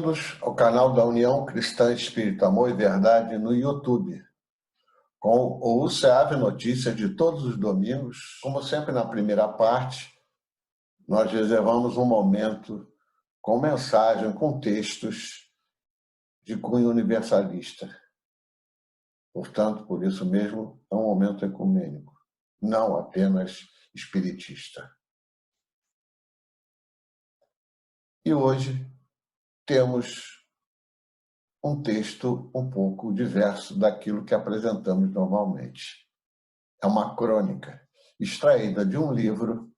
Bem-vindos ao canal da União Cristã Espírito Amor e Verdade no YouTube, com o UCAV Notícias de todos os domingos. Como sempre, na primeira parte, nós reservamos um momento com mensagem, com textos de cunho universalista. Portanto, por isso mesmo, é um momento ecumênico, não apenas espiritista. E hoje temos um texto um pouco diverso daquilo que apresentamos normalmente. É uma crônica extraída de um livro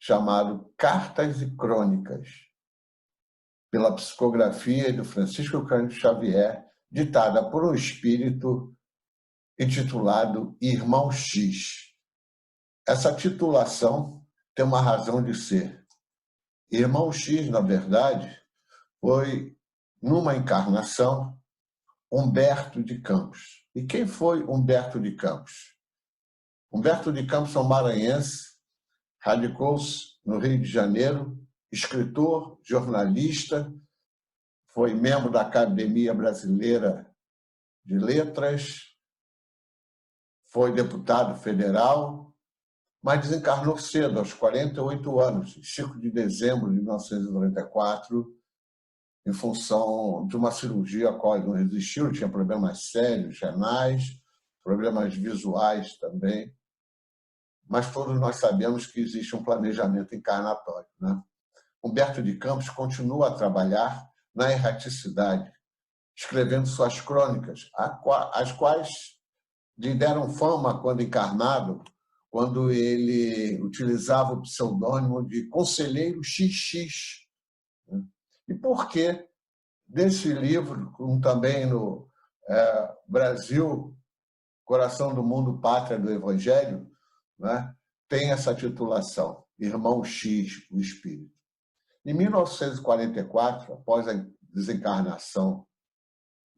chamado Cartas e Crônicas, pela psicografia de Francisco Cândido Xavier, ditada por um espírito intitulado Irmão X. Essa titulação tem uma razão de ser. Irmão X, na verdade, foi, numa encarnação, Humberto de Campos. E quem foi Humberto de Campos? Humberto de Campos é um maranhense, radicou-se no Rio de Janeiro, escritor, jornalista, foi membro da Academia Brasileira de Letras, foi deputado federal, mas desencarnou cedo, aos 48 anos, em 5 de dezembro de 1994, em função de uma cirurgia a qual ele não resistiu, tinha problemas sérios, renais, problemas visuais também. Mas todos nós sabemos que existe um planejamento encarnatório, né? Humberto de Campos continua a trabalhar na erraticidade, escrevendo suas crônicas, as quais lhe deram fama quando encarnado, quando ele utilizava o pseudônimo de Conselheiro XX. E por que desse livro, como também no Brasil, Coração do Mundo, Pátria do Evangelho, né, tem essa titulação, Irmão X, o Espírito. Em 1944, após a desencarnação,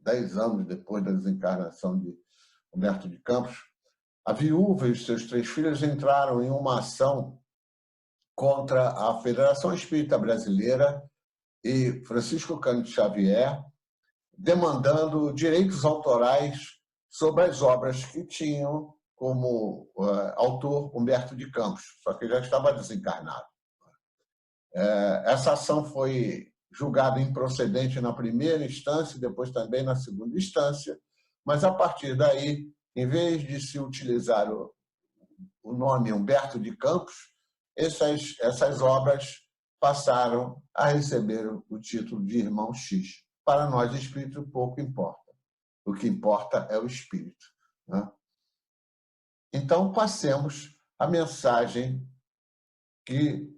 10 anos depois da desencarnação de Humberto de Campos, a viúva e os seus 3 filhos entraram em uma ação contra a Federação Espírita Brasileira e Francisco Cândido Xavier, demandando direitos autorais sobre as obras que tinham como autor Humberto de Campos, só que ele já estava desencarnado. Essa ação foi julgada improcedente na primeira instância, depois também na segunda instância, mas a partir daí, em vez de se utilizar o nome Humberto de Campos, essas obras passaram a receber o título de Irmão X. Para nós, espírito pouco importa. O que importa é o espírito, né? Então, passemos à mensagem que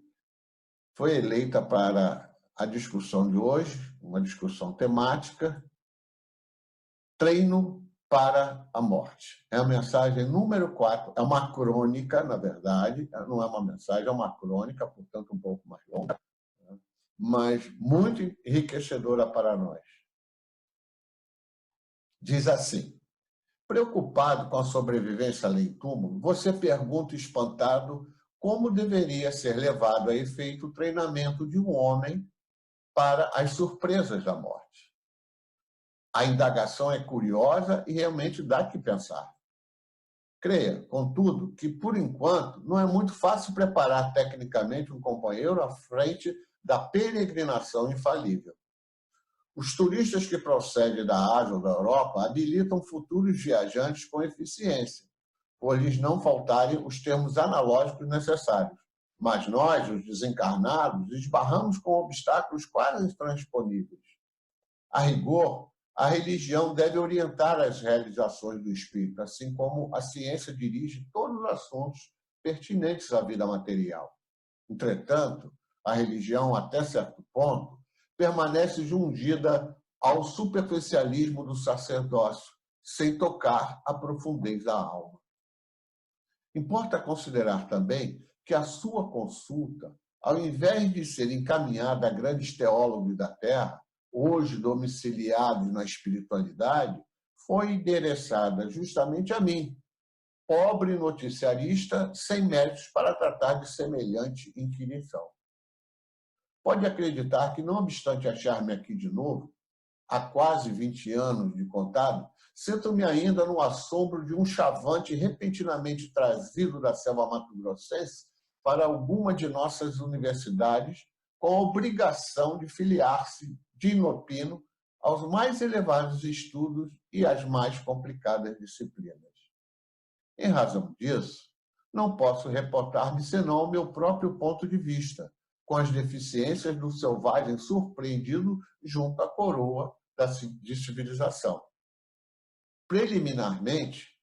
foi eleita para a discussão de hoje, uma discussão temática, Treino para a Morte. É a mensagem número 4, é uma crônica, na verdade, não é uma mensagem, é uma crônica, portanto, um pouco mais longa, mas muito enriquecedora para nós. Diz assim: preocupado com a sobrevivência além-túmulo, você pergunta espantado como deveria ser levado a efeito o treinamento de um homem para as surpresas da morte. A indagação é curiosa e realmente dá que pensar. Creia, contudo, que, por enquanto, não é muito fácil preparar tecnicamente um companheiro à frente da peregrinação infalível. Os turistas que procedem da Ásia ou da Europa habilitam futuros viajantes com eficiência, por lhes não faltarem os termos analógicos necessários. Mas nós, os desencarnados, esbarramos com obstáculos quase intransponíveis. A rigor, a religião deve orientar as realizações do espírito, assim como a ciência dirige todos os assuntos pertinentes à vida material. Entretanto, a religião, até certo ponto, permanece jungida ao superficialismo do sacerdócio, sem tocar a profundez da alma. Importa considerar também que a sua consulta, ao invés de ser encaminhada a grandes teólogos da Terra, hoje domiciliados na espiritualidade, foi endereçada justamente a mim, pobre noticiarista sem méritos para tratar de semelhante inquirição. pode acreditar que, não obstante achar-me aqui de novo, há quase 20 anos de contado, sinto-me ainda no assombro de um chavante repentinamente trazido da selva mato-grossense para alguma de nossas universidades, com a obrigação de filiar-se de inopino aos mais elevados estudos e às mais complicadas disciplinas. Em razão disso, não posso reportar-me senão ao meu próprio ponto de vista, com as deficiências do selvagem surpreendido junto à coroa de civilização. Preliminarmente,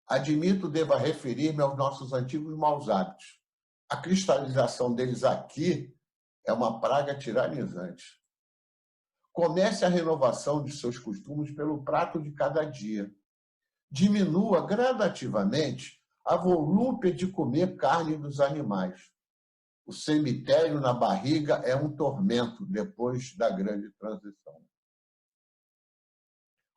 admito deva referir-me aos nossos antigos maus hábitos. A cristalização deles aqui é uma praga tiranizante. Comece a renovação de seus costumes pelo prato de cada dia. Diminua gradativamente a volúpia de comer carne dos animais. O cemitério na barriga é um tormento depois da grande transição.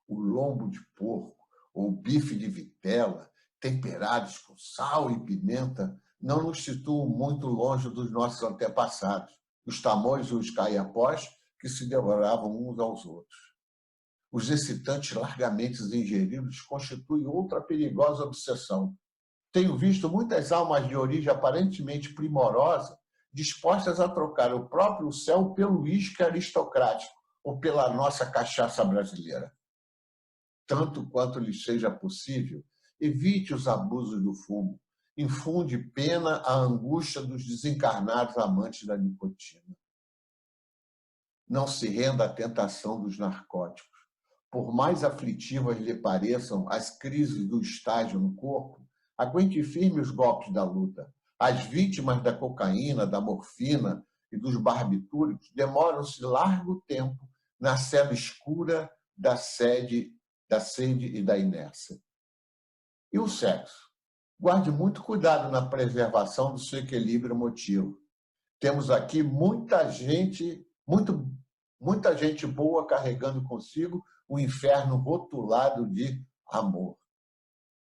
O lombo de porco ou bife de vitela, temperados com sal e pimenta, não nos situam muito longe dos nossos antepassados, os tamoios e os caiapós que se devoravam uns aos outros. Os excitantes largamente ingeridos constituem outra perigosa obsessão. Tenho visto muitas almas de origem aparentemente primorosa dispostas a trocar o próprio céu pelo uísque aristocrático ou pela nossa cachaça brasileira. Tanto quanto lhe seja possível, evite os abusos do fumo. Infunde pena à angústia dos desencarnados amantes da nicotina. Não se renda à tentação dos narcóticos. Por mais aflitivas lhe pareçam as crises do estágio no corpo, aguente firme os golpes da luta. As vítimas da cocaína, da morfina e dos barbitúricos demoram-se largo tempo na cela escura da sede e da inércia. E o sexo? Guarde muito cuidado na preservação do seu equilíbrio emotivo. Temos aqui muita gente boa carregando consigo o inferno rotulado de amor.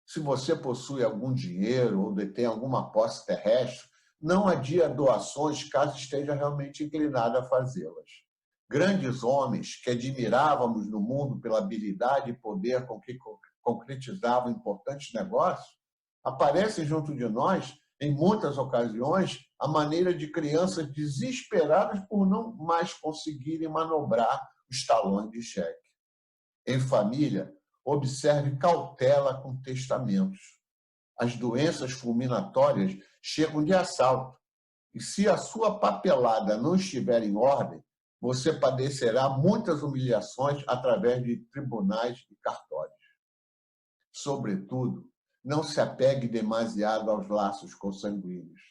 Se você possui algum dinheiro ou detém alguma posse terrestre, não adia doações caso esteja realmente inclinado a fazê-las. Grandes homens que admirávamos no mundo pela habilidade e poder com que concretizavam importantes negócios, aparecem junto de nós, em muitas ocasiões, à maneira de crianças desesperadas por não mais conseguirem manobrar os talões de cheque. Em família, observe cautela com testamentos. As doenças fulminatórias chegam de assalto, e se a sua papelada não estiver em ordem, você padecerá muitas humilhações através de tribunais e cartórios. Sobretudo, não se apegue demasiado aos laços consanguíneos.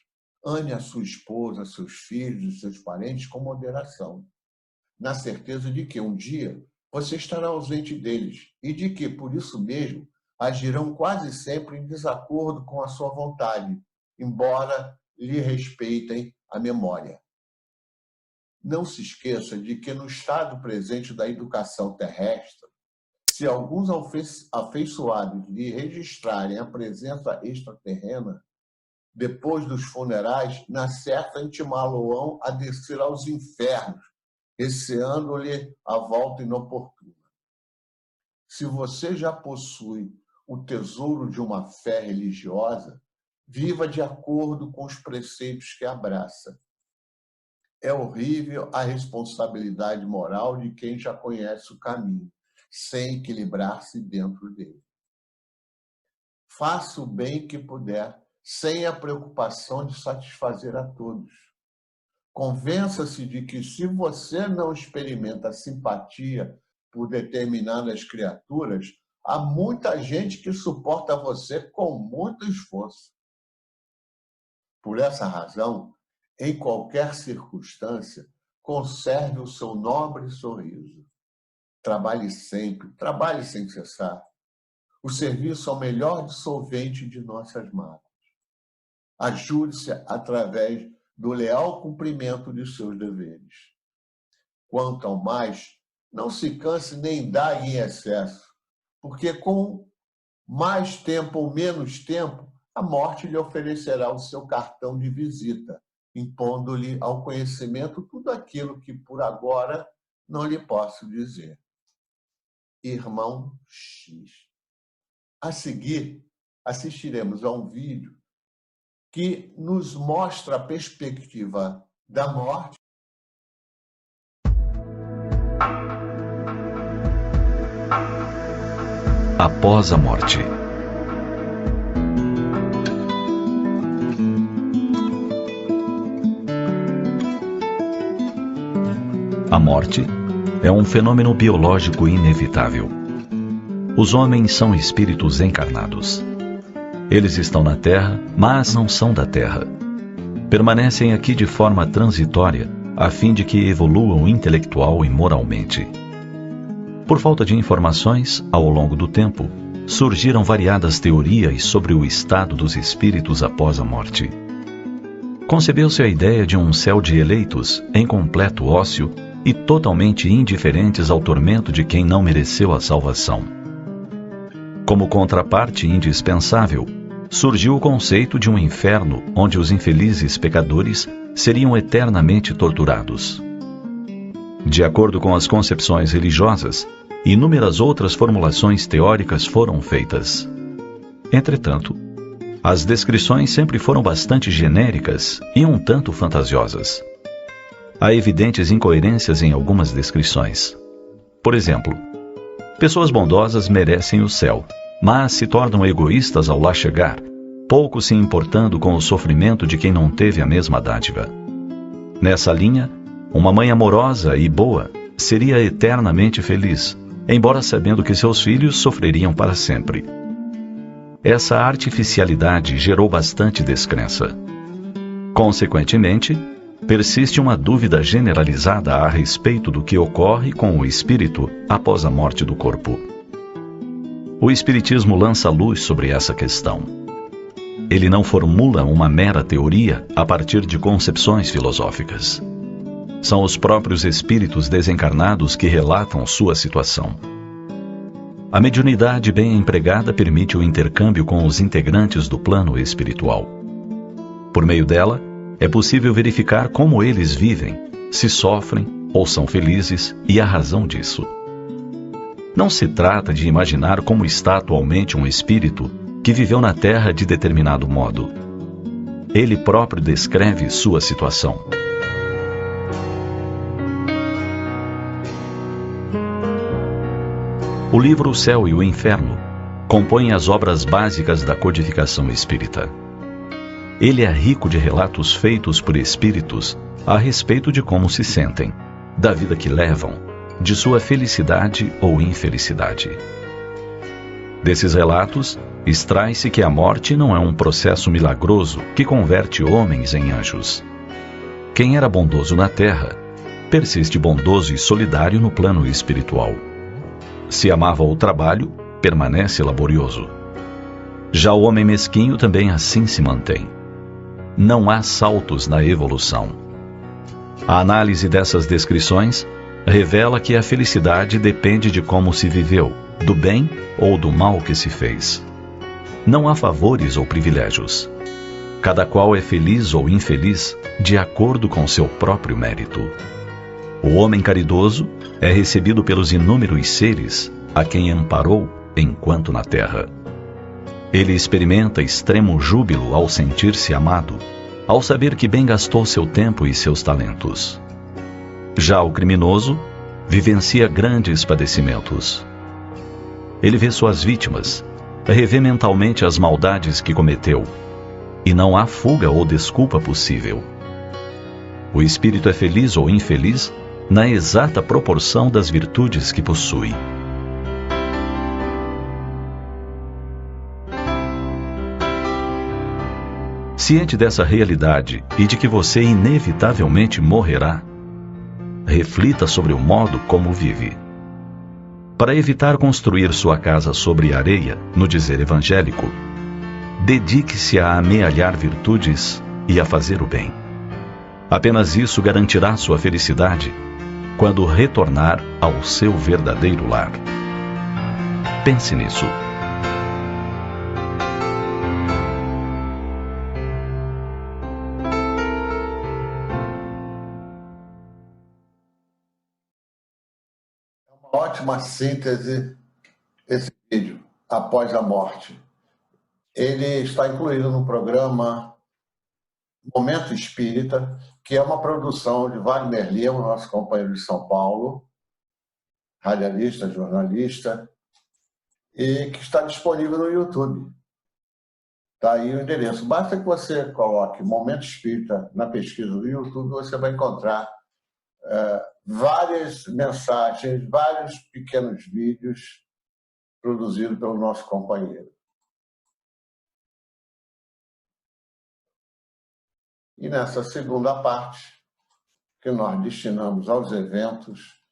Ame a sua esposa, seus filhos e seus parentes com moderação, na certeza de que um dia você estará ausente deles e de que, por isso mesmo, agirão quase sempre em desacordo com a sua vontade, embora lhe respeitem a memória. Não se esqueça de que, no estado presente da educação terrestre, se alguns afeiçoados lhe registrarem a presença extraterrena, depois dos funerais, na certa intimá-lo-ão a descer aos infernos, receando-lhe a volta inoportuna. Se você já possui o tesouro de uma fé religiosa, viva de acordo com os preceitos que abraça. É horrível a responsabilidade moral de quem já conhece o caminho, sem equilibrar-se dentro dele. Faça o bem que puder, sem a preocupação de satisfazer a todos. Convença-se de que, se você não experimenta simpatia por determinadas criaturas, há muita gente que suporta você com muito esforço. Por essa razão, em qualquer circunstância, conserve o seu nobre sorriso. Trabalhe sempre, trabalhe sem cessar. O serviço é o melhor dissolvente de nossas mágoas. Ajude-se através do leal cumprimento de seus deveres. Quanto ao mais, não se canse nem dá em excesso, porque com mais tempo ou menos tempo, a morte lhe oferecerá o seu cartão de visita, impondo-lhe ao conhecimento tudo aquilo que por agora não lhe posso dizer. Irmão X. A seguir, assistiremos a um vídeo que nos mostra a perspectiva da morte. Após a morte. A morte é um fenômeno biológico inevitável. Os homens são espíritos encarnados. Eles estão na Terra, mas não são da Terra. Permanecem aqui de forma transitória, a fim de que evoluam intelectual e moralmente. Por falta de informações, ao longo do tempo, surgiram variadas teorias sobre o estado dos espíritos após a morte. Concebeu-se a ideia de um céu de eleitos, em completo ócio e totalmente indiferentes ao tormento de quem não mereceu a salvação. Como contraparte indispensável, surgiu o conceito de um inferno onde os infelizes pecadores seriam eternamente torturados. De acordo com as concepções religiosas, inúmeras outras formulações teóricas foram feitas. Entretanto, as descrições sempre foram bastante genéricas e um tanto fantasiosas. Há evidentes incoerências em algumas descrições. Por exemplo, pessoas bondosas merecem o céu, mas se tornam egoístas ao lá chegar, pouco se importando com o sofrimento de quem não teve a mesma dádiva. Nessa linha, uma mãe amorosa e boa seria eternamente feliz, embora sabendo que seus filhos sofreriam para sempre. Essa artificialidade gerou bastante descrença. Consequentemente, persiste uma dúvida generalizada a respeito do que ocorre com o espírito após a morte do corpo. O Espiritismo lança luz sobre essa questão. Ele não formula uma mera teoria a partir de concepções filosóficas. São os próprios espíritos desencarnados que relatam sua situação. A mediunidade bem empregada permite o intercâmbio com os integrantes do plano espiritual. Por meio dela, é possível verificar como eles vivem, se sofrem ou são felizes e a razão disso. Não se trata de imaginar como está atualmente um espírito que viveu na Terra de determinado modo. Ele próprio descreve sua situação. O livro O Céu e o Inferno compõe as obras básicas da codificação espírita. Ele é rico de relatos feitos por espíritos a respeito de como se sentem, da vida que levam, de sua felicidade ou infelicidade. Desses relatos, extrai-se que a morte não é um processo milagroso que converte homens em anjos. Quem era bondoso na terra, persiste bondoso e solidário no plano espiritual. Se amava o trabalho, permanece laborioso. Já o homem mesquinho também assim se mantém. Não há saltos na evolução. A análise dessas descrições revela que a felicidade depende de como se viveu, do bem ou do mal que se fez. Não há favores ou privilégios. Cada qual é feliz ou infeliz de acordo com seu próprio mérito. O homem caridoso é recebido pelos inúmeros seres a quem amparou enquanto na terra. Ele experimenta extremo júbilo ao sentir-se amado, ao saber que bem gastou seu tempo e seus talentos. Já o criminoso vivencia grandes padecimentos. Ele vê suas vítimas, revê mentalmente as maldades que cometeu, e não há fuga ou desculpa possível. O espírito é feliz ou infeliz na exata proporção das virtudes que possui. Ciente dessa realidade e de que você inevitavelmente morrerá, reflita sobre o modo como vive. Para evitar construir sua casa sobre areia, no dizer evangélico, dedique-se a amealhar virtudes e a fazer o bem. Apenas isso garantirá sua felicidade quando retornar ao seu verdadeiro lar. Pense nisso. uma síntese esse vídeo, após a morte. Ele está incluído no programa Momento Espírita, que é uma produção de Wagner Lima, nosso companheiro de São Paulo, radialista, jornalista, e que está disponível no YouTube. Está aí o endereço. Basta que você coloque Momento Espírita na pesquisa do YouTube, você vai encontrar várias mensagens, vários pequenos vídeos produzidos pelo nosso companheiro. E nessa segunda parte, que nós destinamos aos eventos,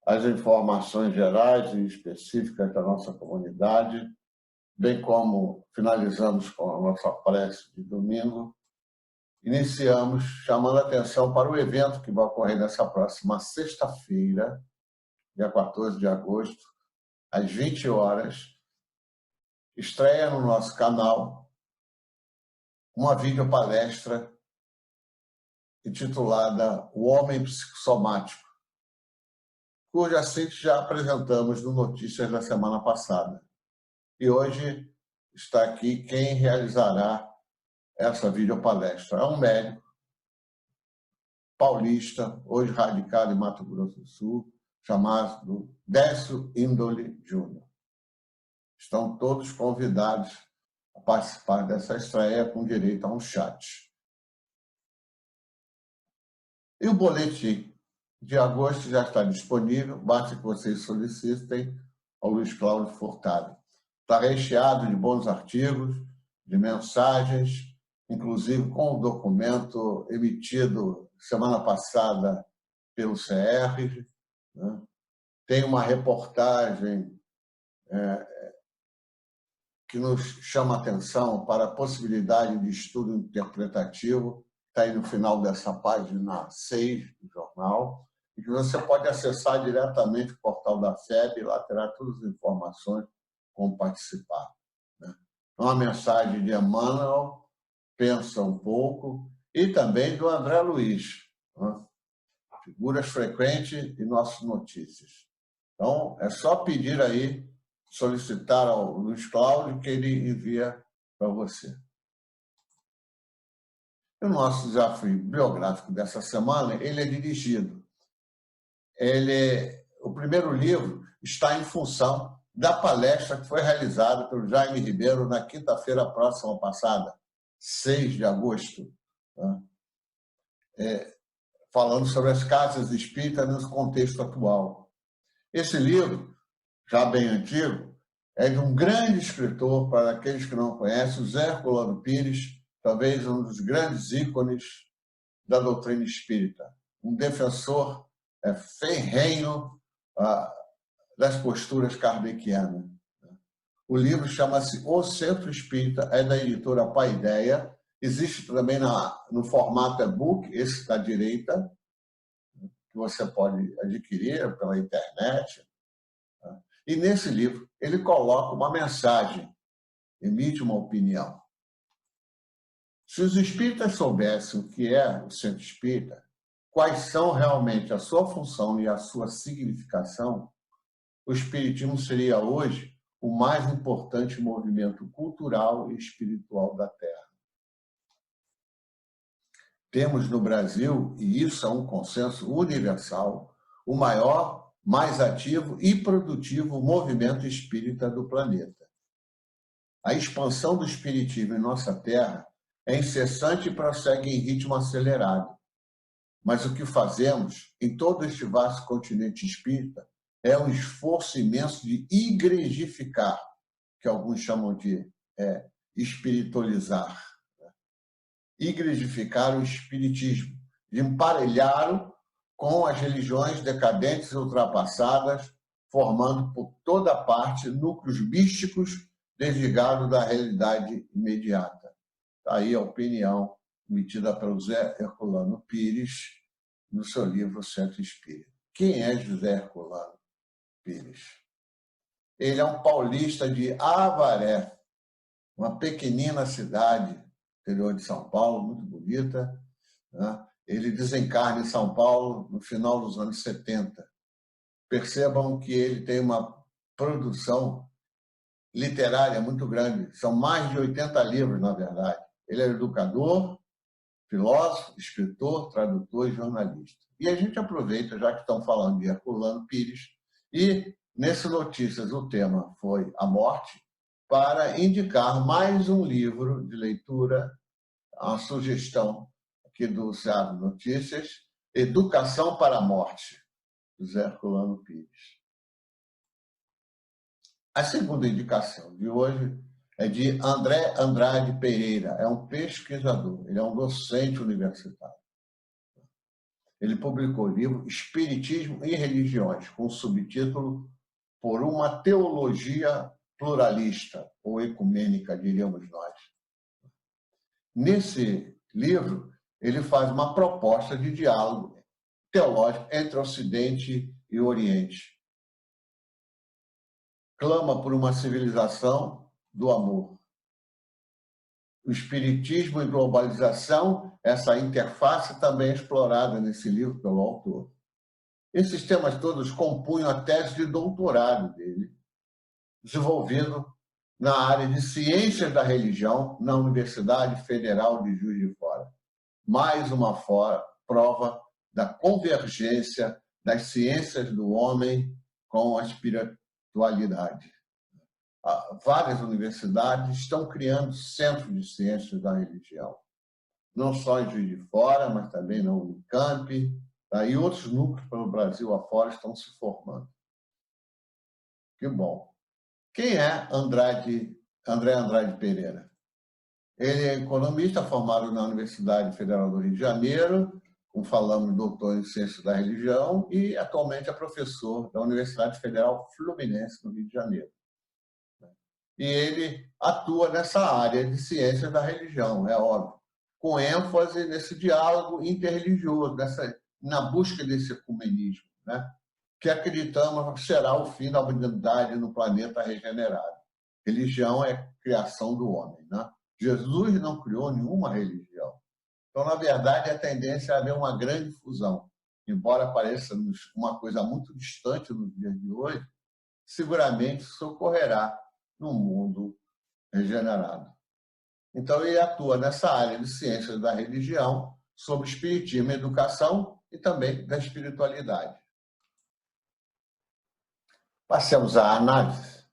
às informações gerais e específicas da nossa comunidade, bem como finalizamos com a nossa prece de domingo, iniciamos chamando a atenção para o evento que vai ocorrer nessa próxima sexta-feira, dia 14 de agosto, às 20 horas, estreia no nosso canal uma videopalestra intitulada O Homem Psicossomático, cuja síntese já apresentamos no Notícias da semana passada. E hoje está aqui quem realizará essa videopalestra. É um médico paulista, hoje radicado em Mato Grosso do Sul, chamado Décio Índole Júnior. Estão todos convidados a participar dessa estreia com direito a um chat. E o boletim de agosto já está disponível, basta que vocês solicitem ao Luiz Cláudio Furtado. Está recheado de bons artigos, de mensagens, inclusive com o documento emitido semana passada pelo CR. Né? Tem uma reportagem que nos chama a atenção para a possibilidade de estudo interpretativo, está aí no final dessa página 6 do jornal, e que você pode acessar diretamente o portal da FEB, e lá terá todas as informações como participar. Né? Uma mensagem de Emmanuel, Pensa um Pouco, e também do André Luiz, né? Figuras frequentes em nossas notícias. Então, é só pedir aí, solicitar ao Luiz Cláudio que ele envia para você. O nosso desafio biográfico dessa semana, ele é dirigido. O primeiro livro está em função da palestra que foi realizada pelo Jaime Ribeiro na quinta-feira próxima passada, 6 de agosto, né? Falando sobre as casas espíritas no contexto atual. Esse livro, já bem antigo, é de um grande escritor, para aqueles que não conhecem, o Zé Herculano Pires, talvez um dos grandes ícones da doutrina espírita, um defensor ferrenho das posturas kardecianas. O livro chama-se O Centro Espírita, é da editora Paideia, existe também no formato e-book, esse da direita, que você pode adquirir pela internet. E nesse livro ele coloca uma mensagem, emite uma opinião. Se os espíritas soubessem o que é o centro espírita, quais são realmente a sua função e a sua significação, o espiritismo seria hoje o mais importante movimento cultural e espiritual da Terra. Temos no Brasil, e isso é um consenso universal, o maior, mais ativo e produtivo movimento espírita do planeta. A expansão do espiritismo em nossa Terra é incessante e prossegue em ritmo acelerado. Mas o que fazemos em todo este vasto continente espírita é um esforço imenso de igrejificar, que alguns chamam de espiritualizar. Igrejificar o espiritismo, de emparelhá-lo com as religiões decadentes e ultrapassadas, formando por toda parte núcleos místicos desligados da realidade imediata. Está aí a opinião emitida pelo Zé Herculano Pires no seu livro Centro Espírita. Quem é José Herculano Pires? Ele é um paulista de Avaré, uma pequenina cidade interior de São Paulo, muito bonita, né? Ele desencarna em São Paulo no final dos anos 70, percebam que ele tem uma produção literária muito grande. São mais de 80 livros, na verdade. Ele é educador, filósofo, escritor, tradutor e jornalista. E a gente aproveita, já que estão falando de Herculano Pires, e nesse Notícias o tema foi a morte, para indicar mais um livro de leitura, a sugestão aqui do Ceará Notícias, Educação para a Morte, do Zé Herculano Pires. A segunda indicação de hoje é de André Andrade Pereira. É um pesquisador, ele é um docente universitário. Ele publicou o livro Espiritismo e Religiões, com o subtítulo Por uma Teologia Pluralista, ou ecumênica, diríamos nós. Nesse livro, ele faz uma proposta de diálogo teológico entre Ocidente e Oriente. Clama por uma civilização do amor. O espiritismo e globalização, essa interface também é explorada nesse livro pelo autor. Esses temas todos compunham a tese de doutorado dele, desenvolvido na área de Ciências da Religião na Universidade Federal de Juiz de Fora. Mais uma prova da convergência das ciências do homem com a espiritualidade. Várias universidades estão criando centros de ciências da religião, não só em Juiz de Fora, mas também na Unicamp, e outros núcleos pelo Brasil afora estão se formando. Que bom. Quem é André Andrade Pereira? Ele é economista formado na Universidade Federal do Rio de Janeiro, como falamos, doutor em Ciências da Religião, e atualmente é professor da Universidade Federal Fluminense, no Rio de Janeiro. E ele atua nessa área de Ciências da Religião, é óbvio, com ênfase nesse diálogo interreligioso, na busca desse ecumenismo, né? Que acreditamos será o fim da humanidade no planeta regenerado. Religião é criação do homem, né? Jesus não criou nenhuma religião. Então, na verdade, a tendência é haver uma grande fusão. Embora pareça uma coisa muito distante nos dias de hoje, seguramente isso ocorrerá no mundo regenerado. Então, ele atua nessa área de ciências da religião, sobre espiritismo e educação e também da espiritualidade. Passemos à análise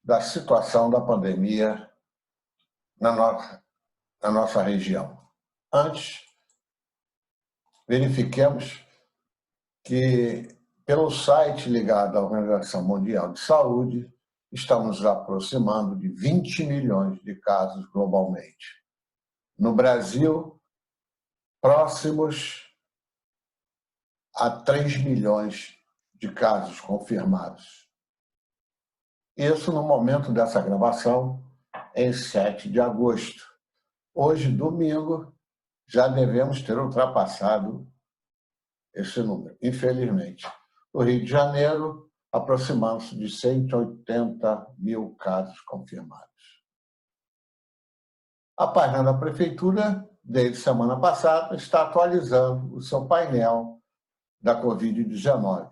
da situação da pandemia na nossa região. Antes, verifiquemos que, pelo site ligado à Organização Mundial de Saúde, estamos nos aproximando de 20 milhões de casos globalmente. No Brasil, próximos a 3 milhões de casos confirmados. Isso no momento dessa gravação, em 7 de agosto. Hoje, domingo, já devemos ter ultrapassado esse número, infelizmente. No Rio de Janeiro, aproximando-se de 180 mil casos confirmados. A página da Prefeitura, desde semana passada, está atualizando o seu painel da Covid-19.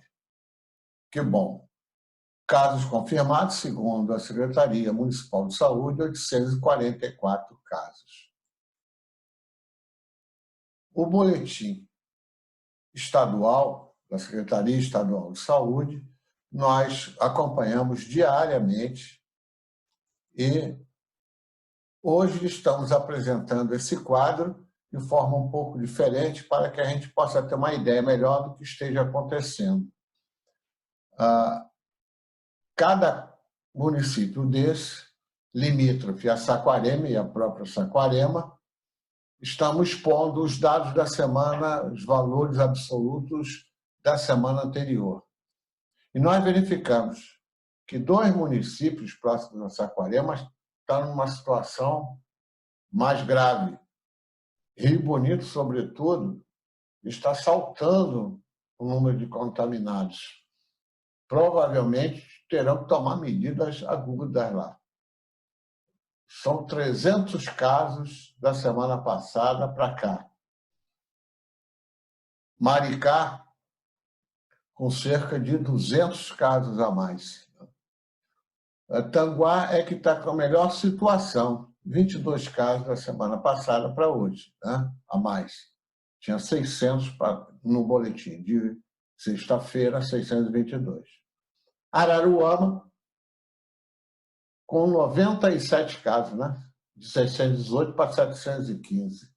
Que bom! Casos confirmados, segundo a Secretaria Municipal de Saúde, 844 casos. O boletim estadual, da Secretaria Estadual de Saúde, nós acompanhamos diariamente e hoje estamos apresentando esse quadro de forma um pouco diferente para que a gente possa ter uma ideia melhor do que esteja acontecendo. Cada município desse, limítrofe a Saquarema e a própria Saquarema, estamos expondo os dados da semana, os valores absolutos da semana anterior. E nós verificamos que 2 municípios próximos a Saquarema estão numa situação mais grave. Rio Bonito, sobretudo, está saltando o número de contaminados. Provavelmente terão que tomar medidas agudas lá. São 300 casos da semana passada para cá. Maricá com cerca de 200 casos a mais. Tanguá é que está com a melhor situação, 22 casos da semana passada para hoje, né? A mais. Tinha 600 no boletim, de sexta-feira, 622. Araruama, com 97 casos, né? De 618 para 715.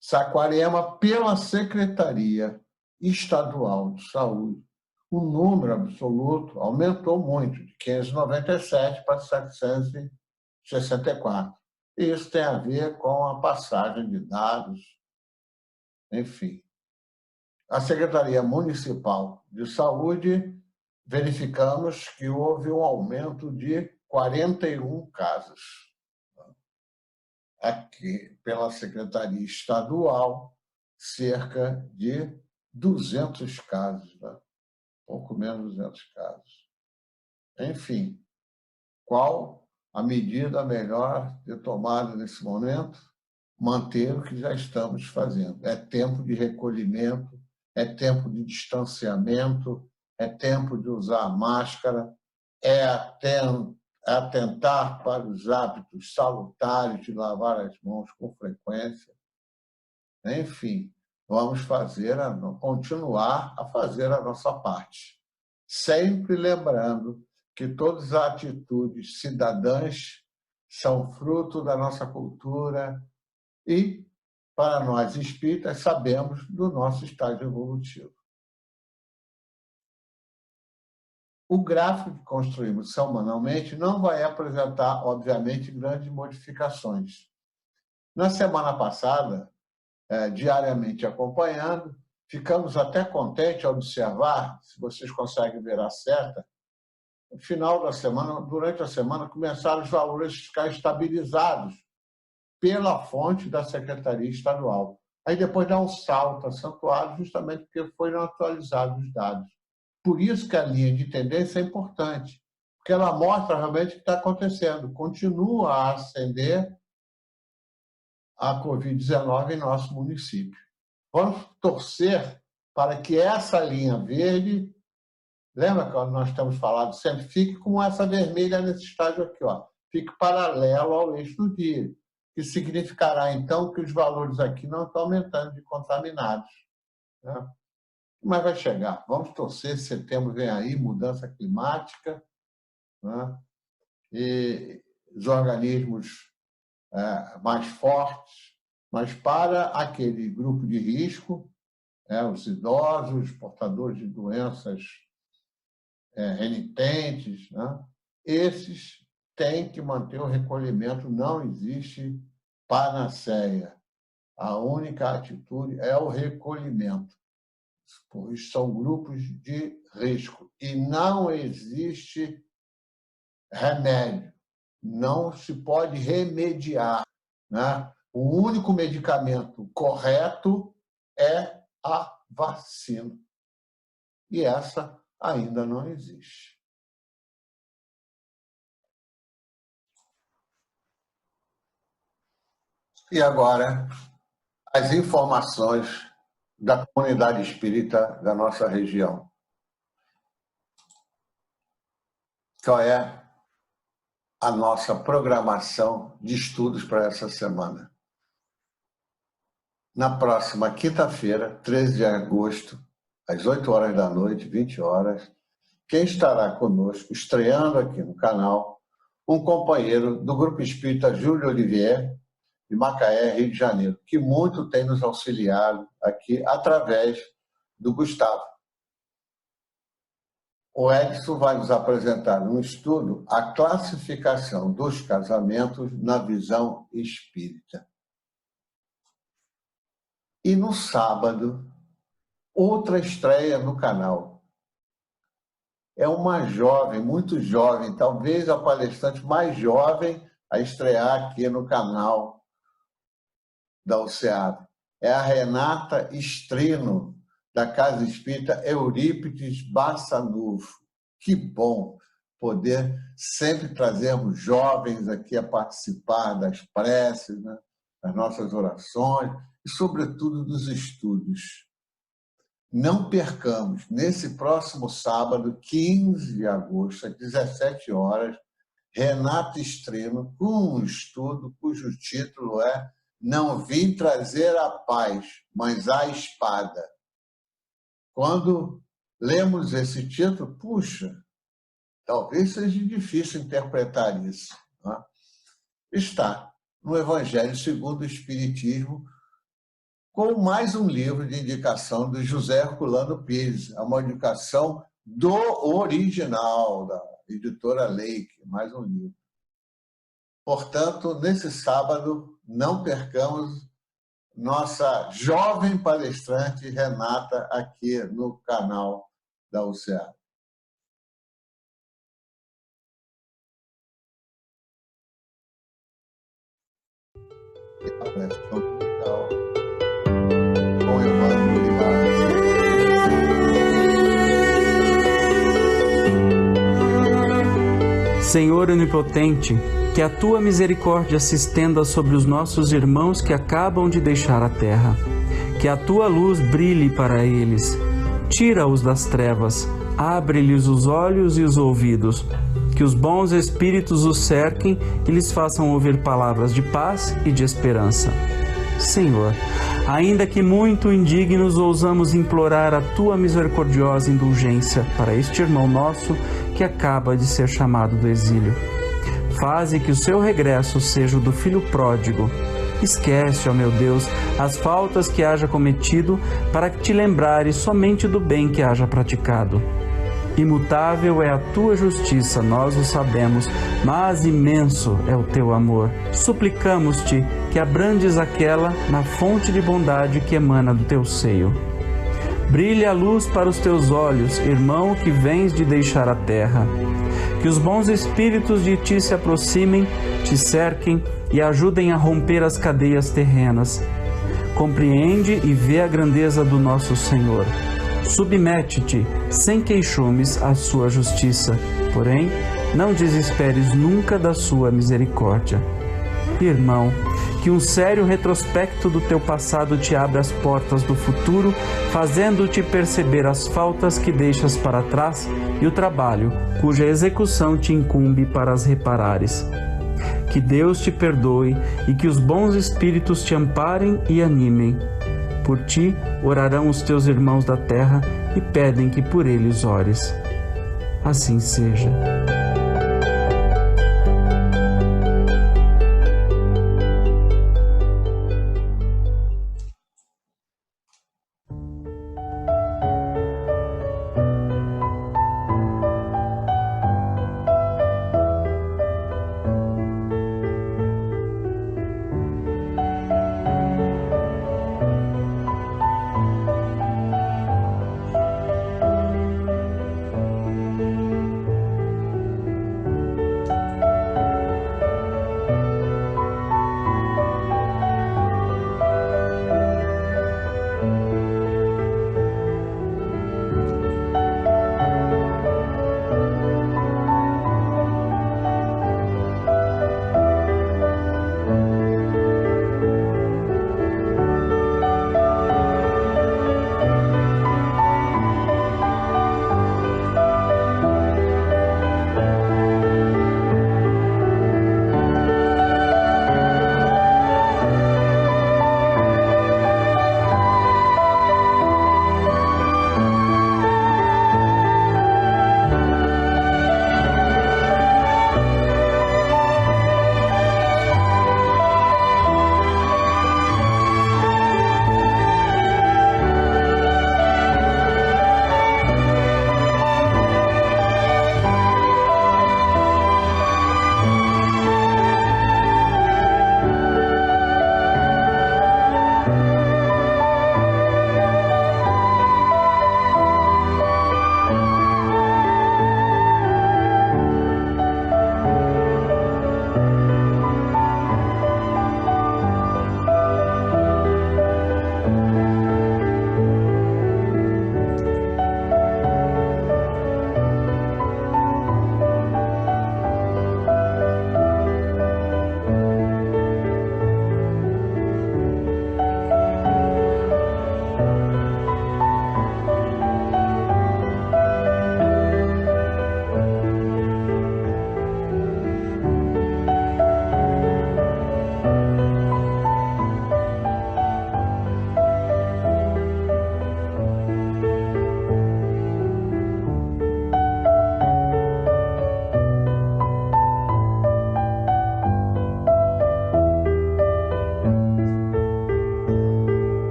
Saquarema, pela Secretaria Estadual de Saúde, o número absoluto aumentou muito, de 597 para 764. E isso tem a ver com a passagem de dados, enfim. A Secretaria Municipal de Saúde, verificamos que houve um aumento de 41 casos. Aqui, pela Secretaria Estadual, cerca de 200 casos, né? Pouco menos de 200 casos. Enfim, qual a medida melhor de tomada nesse momento? Manter o que já estamos fazendo. É tempo de recolhimento, é tempo de distanciamento, é tempo de usar máscara, é atentar para os hábitos salutares de lavar as mãos com frequência. Enfim, vamos continuar a fazer a nossa parte. Sempre lembrando que todas as atitudes cidadãs são fruto da nossa cultura e, para nós espíritas, sabemos do nosso estágio evolutivo. O gráfico que construímos semanalmente não vai apresentar, obviamente, grandes modificações. Na semana passada, diariamente acompanhando, ficamos até contentes ao observar, se vocês conseguem ver a seta, no final da semana, durante a semana, começaram os valores a ficar estabilizados pela fonte da Secretaria Estadual. Aí depois dá um salto acentuado, justamente porque foram atualizados os dados. Por isso que a linha de tendência é importante, porque ela mostra realmente o que está acontecendo. Continua a ascender a Covid-19 em nosso município. Vamos torcer para que essa linha verde, lembra que nós temos falado sempre, fique como essa vermelha nesse estágio aqui, ó, fique paralelo ao eixo do dia, que significará, então, que os valores aqui não estão aumentando de contaminados, né? Mas vai chegar. Vamos torcer, setembro vem aí, mudança climática, né? E os organismos mais fortes, mas para aquele grupo de risco, os idosos, portadores de doenças renitentes, né? Esses têm que manter o recolhimento, não existe panaceia. A única atitude é o recolhimento, pois são grupos de risco e não existe remédio, não se pode remediar, né? O único medicamento correto é a vacina. E essa ainda não existe. E agora, as informações da comunidade espírita da nossa região. Qual é a nossa programação de estudos para essa semana? Na próxima quinta-feira, 13 de agosto, às 8 horas da noite, 20 horas, quem estará conosco, estreando aqui no canal, um companheiro do Grupo Espírita Júlio Olivier, de Macaé, Rio de Janeiro, que muito tem nos auxiliado aqui através do Gustavo. O Edson vai nos apresentar um estudo, a classificação dos casamentos na visão espírita. E no sábado, outra estreia no canal. É uma jovem, muito jovem, talvez a palestrante mais jovem a estrear aqui no canal da OCEAB. É a Renata Strino, da Casa Espírita Eurípides Bassanufo. Que bom poder sempre trazermos jovens aqui a participar das preces, né? Das nossas orações e, sobretudo, dos estudos. não percamos, nesse próximo sábado, 15 de agosto, às 17 horas, Renata Strino, com um estudo cujo título é Não Vim Trazer a Paz, mas a Espada. Quando lemos esse título, puxa, talvez seja difícil interpretar isso. Né? Está no Evangelho segundo o Espiritismo, com mais um livro de indicação do José Herculano Pires, é uma indicação do original, da editora Leike, mais um livro. Portanto, nesse sábado, não percamos nossa jovem palestrante Renata aqui no canal da UCA. Senhor onipotente, que a tua misericórdia se estenda sobre os nossos irmãos que acabam de deixar a terra. Que a tua luz brilhe para eles. Tira-os das trevas, abre-lhes os olhos e os ouvidos. Que os bons espíritos os cerquem e lhes façam ouvir palavras de paz e de esperança. Senhor, ainda que muito indignos, ousamos implorar a tua misericordiosa indulgência para este irmão nosso que acaba de ser chamado do exílio. Faze que o seu regresso seja o do filho pródigo. Esquece, ó meu Deus, as faltas que haja cometido, para que te lembrares somente do bem que haja praticado. Imutável é a tua justiça, nós o sabemos, mas imenso é o teu amor. Suplicamos-te que abrandes aquela na fonte de bondade que emana do teu seio. Brilha a luz para os teus olhos, irmão que vens de deixar a terra. Que os bons espíritos de ti se aproximem, te cerquem e ajudem a romper as cadeias terrenas. Compreende e vê a grandeza do nosso Senhor. Submete-te, sem queixumes, à sua justiça, porém, não desesperes nunca da sua misericórdia. Irmão, que um sério retrospecto do teu passado te abra as portas do futuro, fazendo-te perceber as faltas que deixas para trás e o trabalho cuja execução te incumbe para as reparares. Que Deus te perdoe e que os bons espíritos te amparem e animem. Por ti orarão os teus irmãos da terra e pedem que por eles ores. Assim seja.